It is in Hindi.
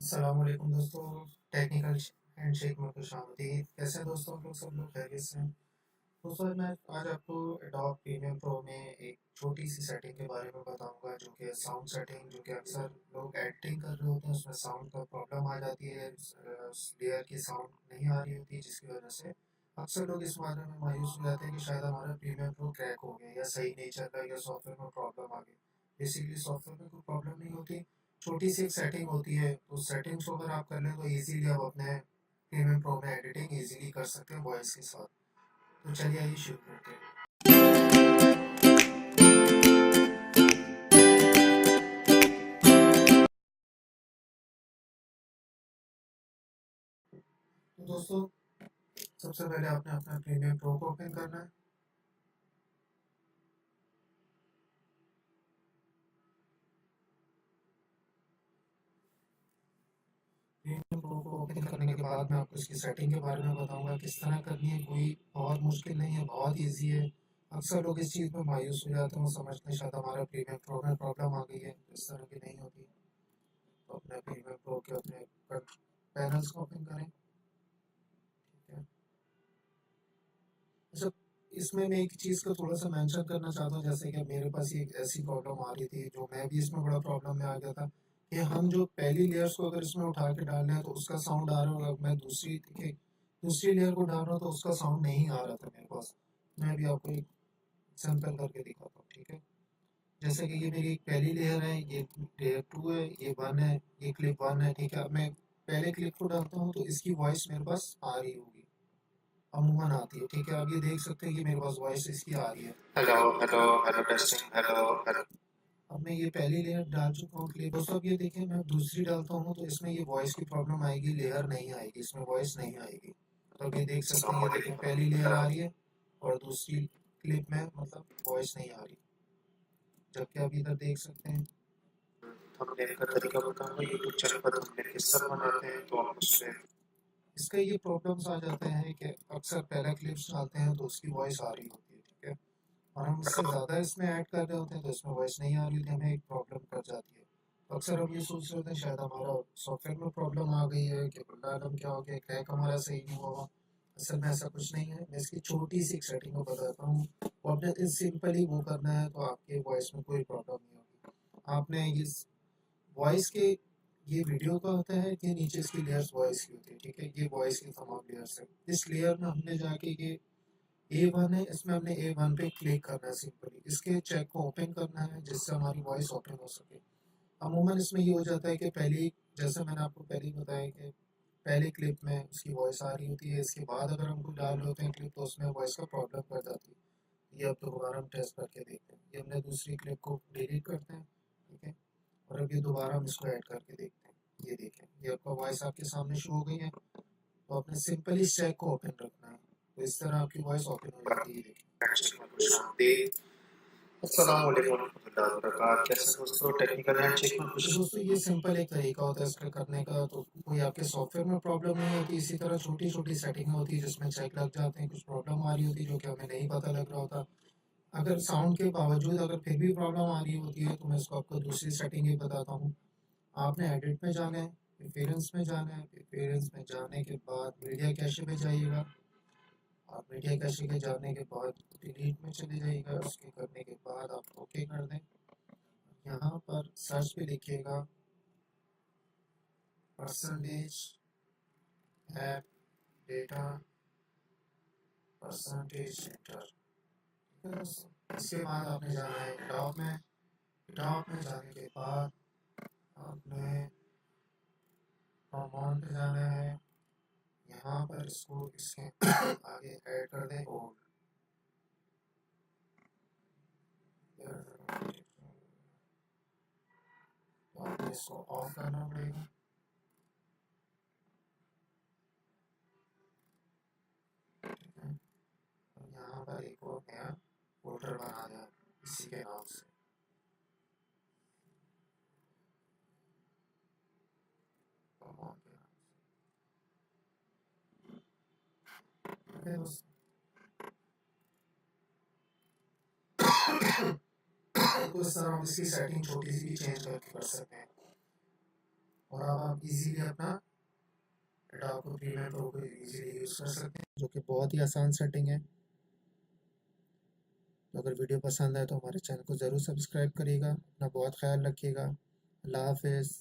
अस्सलाम वालेकुम दोस्तों। टेक्निकल हैंडशेक में खुशामदीद। कैसे हैं दोस्तों, आप लोग सब लोग खैरियत से हैं? दोस्तों मैं आज आपको एडोब प्रीमियम प्रो में एक छोटी सी सेटिंग के बारे में बताऊंगा, जो कि साउंड सेटिंग, जो कि अक्सर लोग एडिटिंग कर रहे होते हैं उसमें साउंड का प्रॉब्लम आ जाती है, लेयर की साउंड नहीं आ रही होती, जिसकी वजह से अक्सर लोग इस बारे में मायूस हो जाते हैं कि शायद हमारा प्रीमियम प्रो क्रैक हो गया या सही नहीं चल रहा या सॉफ्टवेयर में प्रॉब्लम आ गई। बेसिकली सॉफ्टवेयर में कोई प्रॉब्लम नहीं होती, छोटी सी एक सेटिंग होती है। तो सेटिंग्स को अगर आप कर लें तो इजीली आप अपने प्रीमियम प्रो में एडिटिंग इजीली कर सकते हैं वॉइस के साथ। तो चलिए आइए शुरू करते हैं। तो दोस्तों सबसे पहले आपने अपना प्रीमियम प्रो को ओपन करना है। प्रीमियम प्रो को ओपन करने के बाद मैं आपको इसकी सेटिंग के बारे में बताऊंगा किस तरह करनी है। कोई बहुत मुश्किल नहीं है, बहुत ईजी है। अक्सर लोग इस चीज़ में मायूस हो जाते हैं, वो समझते हैं शायद हमारा प्रीमियम प्रो में प्रॉब्लम आ गई है। इस तरह की नहीं होती। तो अपने प्रीमियम प्रो के अपने पैनल्स को ओपन करें। ठीक है। अच्छा, इसमें मैं एक चीज़ को थोड़ा सा मेंशन करना चाहता हूँ, जैसे कि मेरे पास ये एक ऐसी प्रॉब्लम आ रही थी, जो मैं भी इसमें बड़ा प्रॉब्लम में आ गया था, कि हम जो पहली लेयर्स को अगर इसमें उठा के डाल रहे हैं तो उसका साउंड आ रहा होगा, मैं दूसरी लेयर को डाल रहा हूँ तो उसका साउंड नहीं आ रहा था मेरे पास। मैं भी आपको एक सैंपल करके दिखाता हूँ। ठीक है। जैसे कि ये मेरी एक पहली लेयर है, ये लेयर टू है, ये वन है, ये क्लिप वन है। ठीक है। अब मैं पहले क्लिप को डालता हूँ तो इसकी वॉइस मेरे पास आ रही होगी, अमूमन आती है। ठीक है। अब ये देख सकते हैं कि मेरे पास वॉइस इसकी आ रही है। Hello hello hello testing, hello hello. अब मैं ये पहली लेयर डाल चुका हूँ क्लिप। दोस्तों अब ये देखिए, मैं दूसरी डालता हूँ तो इसमें ये वॉइस की प्रॉब्लम आएगी, लेयर नहीं आएगी, इसमें वॉइस नहीं आएगी। तो अब ये देख सकते हैं, ये देखिए पहली लेयर आ रही है और दूसरी क्लिप में मतलब वॉइस नहीं आ रही। जबकि आप इधर देख सकते हैं, थंबनेल का तरीका बताऊंगा यूट्यूब चैनल पर थंबनेल किस तरह बनाते हैं, तो आप उससे इसका ये प्रॉब्लम्स आ जाते हैं कि अक्सर पहला क्लिप्स डालते हैं तो उसकी वॉइस आ रही होती है। ठीक है। और हम इससे ज़्यादा इसमें ऐड कर रहे होते हैं तो इसमें वॉइस नहीं आ रही होती, हमें एक प्रॉब्लम कर जाती है। तो अक्सर हम ये सोच रहे होते हैं शायद हमारा सॉफ्टवेयर में प्रॉब्लम आ गई है, कि प्रॉब्लम क्या हो गया, क्रैक हमारा सही नहीं हुआ। असल में ऐसा कुछ नहीं है। मैं इसकी छोटी सी एक सेटिंग को बताता हूँ, वो आपने सिंपली वो करना है तो आपके वॉइस में कोई प्रॉब्लम नहीं होगी। आपने इस वॉइस के, ये वीडियो का होता है कि नीचे इसकी लेयर्स वॉइस की होती है। ठीक है। ये वॉइस की तमाम लेयर्स है। इस लेयर में हमने जाके ये A1 है, इसमें हमने A1 पे क्लिक करना है। सिंपली इसके चेक को ओपन करना है जिससे हमारी वॉइस ओपन हो सके। अमूमन इसमें ये हो जाता है कि पहली, जैसे मैंने आपको पहले ही बताया कि पहली क्लिप में उसकी वॉइस आ रही होती है, इसके बाद अगर हम कुछ डाल रहे होते हैं क्लिप तो उसमें वॉइस का प्रॉब्लम कर जाती है। ये अब दोबारा हम टेस्ट करके देखते हैं। ये हमने दूसरी क्लिप को डिलीट करते हैं। ठीक है। और अब ये दोबारा हम इसको ऐड करके देखते हैं। ये देखें, ये आपका वॉइस आपके सामने शो हो गई है। तो आपने सिंपली इस चेक को ओपन रखना है, तो इस तरह आपकी वॉइस ओपन हो जाती है। देखिए। अस्सलाम वालेकुम रहमतुल्लाहि व बरकातहू। कैसे दोस्तों, टेक्निकल हैंडशेक में खुश। दोस्तों ये सिंपल एक तरीका होता है इसका करने का, तो कोई आपके सॉफ्टवेयर में प्रॉब्लम नहीं होती। इसी तरह छोटी छोटी सेटिंग होती है जिसमें चेक लग जाते हैं, कुछ प्रॉब्लम आ रही होती है जो कि हमें नहीं पता लग रहा होता। अगर साउंड के बावजूद अगर फिर भी प्रॉब्लम आ रही होती है तो मैं इसको आपको दूसरी सेटिंग ही बताता हूँ। आपने एडिट में जाना है, प्रेफरेंस में जाना है, प्रेफरेंस में जाने के बाद मीडिया कैशे में जाइएगा। आप मीडिया कैशे के जाने के बाद डिलीट में चले जाइएगा। उसके करने के बाद आप ओके कर दें। यहाँ पर सर्च पे लिखिएगा percentage app data percentage centre. इसके बाद आपने जाना है टॉप में। टॉप में जाने के बाद आपने अमाउंट पे जाना है। यहाँ पर इसको इसके आगे ऐड कर दें और तो आपने इसको ऑफ करना पड़ेगा। ठीक है। और यहाँ पर एक और नया फोल्डर बना दें इसी के नाम से। अमाउंट के नाम से। दोस्तों तो इस तरह हम इसकी सेटिंग छोटी सी भी चेंज करके कर सकते हैं। और अब आप इजीली अपना एडोब को प्रीमियर प्रो को इजीली यूज़ कर सकते हैं, जो कि बहुत ही आसान सेटिंग है। तो अगर वीडियो पसंद आए तो हमारे चैनल को ज़रूर सब्सक्राइब करिएगा। अपना बहुत ख्याल रखिएगा। अल्लाह हाफिज़।